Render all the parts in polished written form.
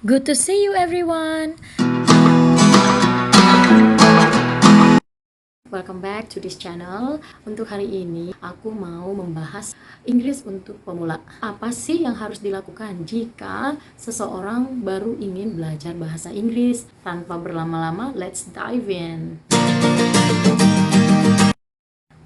Good to see you everyone. Welcome back to this channel. Untuk hari ini aku mau membahas Inggris untuk pemula. Apa sih yang harus dilakukan jika seseorang baru ingin belajar bahasa Inggris? Tanpa berlama-lama, let's dive in.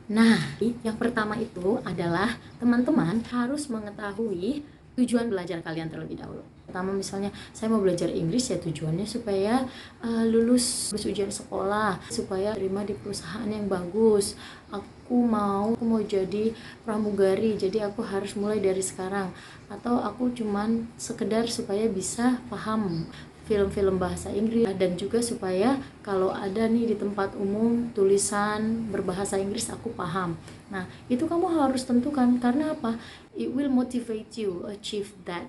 Nah, yang pertama itu adalah teman-teman harus mengetahui tujuan belajar kalian terlebih dahulu. Pertama, misalnya saya mau belajar Inggris, ya tujuannya supaya lulus ujian sekolah, supaya terima di perusahaan yang bagus. Aku mau jadi pramugari, jadi aku harus mulai dari sekarang. Atau aku cuman sekedar supaya bisa paham film-film bahasa Inggris, dan juga supaya kalau ada nih di tempat umum tulisan berbahasa Inggris aku paham. Nah, itu kamu harus tentukan, karena apa? It will motivate you achieve that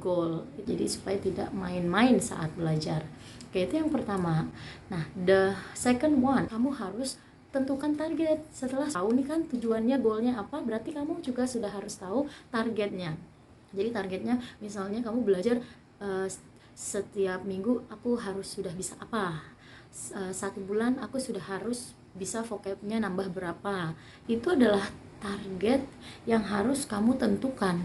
goal. Jadi supaya tidak main-main saat belajar. Oke, itu yang pertama. Nah, the second one, kamu harus tentukan target. Setelah tahu nih kan tujuannya, goalnya apa, berarti kamu juga sudah harus tahu targetnya. Jadi targetnya misalnya kamu belajar setiap minggu aku harus sudah bisa apa, 1 bulan aku sudah harus bisa vocabnya nambah berapa. Itu adalah target yang harus kamu tentukan.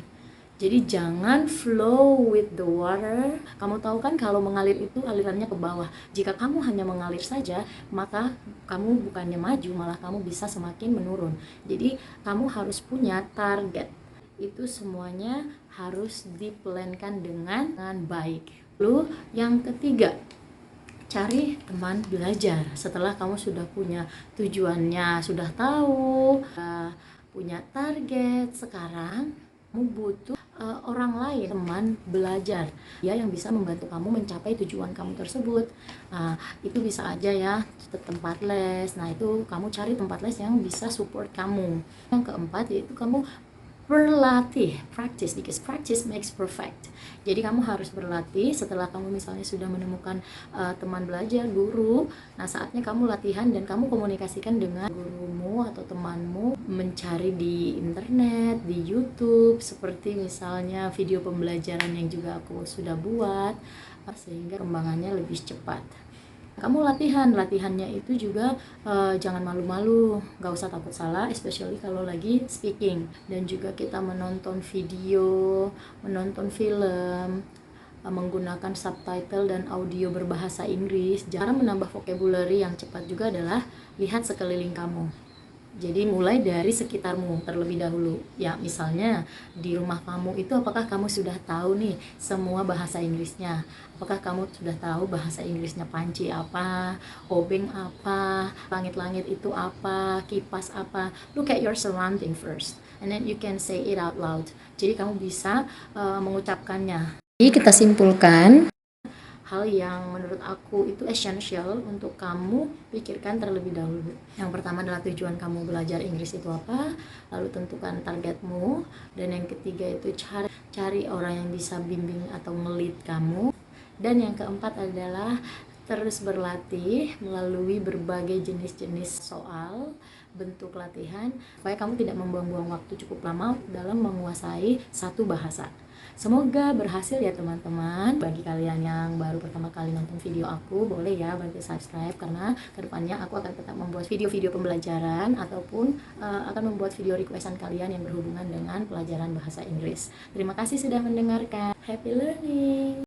Jadi jangan flow with the water. Kamu tahu kan kalau mengalir itu alirannya ke bawah. Jika kamu hanya mengalir saja, maka kamu bukannya maju, malah kamu bisa semakin menurun. Jadi kamu harus punya target. Itu semuanya harus diplankan dengan baik. Lalu yang ketiga, cari teman belajar. Setelah kamu sudah punya tujuannya, sudah tahu, punya target, sekarang kamu butuh orang lain, teman belajar ya, yang bisa membantu kamu mencapai tujuan kamu tersebut. Itu bisa aja ya tempat les. Nah, itu kamu cari tempat les yang bisa support kamu. Yang keempat yaitu kamu berlatih, practice, because practice makes perfect. Jadi kamu harus berlatih. Setelah kamu misalnya sudah menemukan teman belajar, guru, nah saatnya kamu latihan dan kamu komunikasikan dengan gurumu atau temanmu, mencari di internet, di YouTube, seperti misalnya video pembelajaran yang juga aku sudah buat, sehingga kembangannya lebih cepat. Kamu latihannya itu juga jangan malu-malu, gak usah takut salah, especially kalau lagi speaking. Dan juga kita menonton video, menonton film, menggunakan subtitle dan audio berbahasa Inggris. Cara menambah vocabulary yang cepat juga adalah lihat sekeliling kamu. Jadi mulai dari sekitarmu terlebih dahulu. Ya, misalnya di rumah kamu itu, apakah kamu sudah tahu nih semua bahasa Inggrisnya? Apakah kamu sudah tahu bahasa Inggrisnya panci apa, obeng apa, langit-langit itu apa, kipas apa? Look at your surrounding first, and then you can say it out loud. Jadi kamu bisa mengucapkannya. Jadi kita simpulkan, hal yang menurut aku itu essential untuk kamu pikirkan terlebih dahulu. Yang pertama adalah tujuan kamu belajar Inggris itu apa, lalu tentukan targetmu, dan yang ketiga itu cari orang yang bisa bimbing atau nge-lead kamu, dan yang keempat adalah terus berlatih melalui berbagai jenis-jenis soal, bentuk latihan, supaya kamu tidak membuang-buang waktu cukup lama dalam menguasai satu bahasa. Semoga berhasil ya teman-teman. Bagi kalian yang baru pertama kali nonton video aku, boleh ya bantu subscribe, karena kedepannya aku akan tetap membuat video-video pembelajaran ataupun akan membuat video requestan kalian yang berhubungan dengan pelajaran bahasa Inggris. Terima kasih sudah mendengarkan. Happy learning!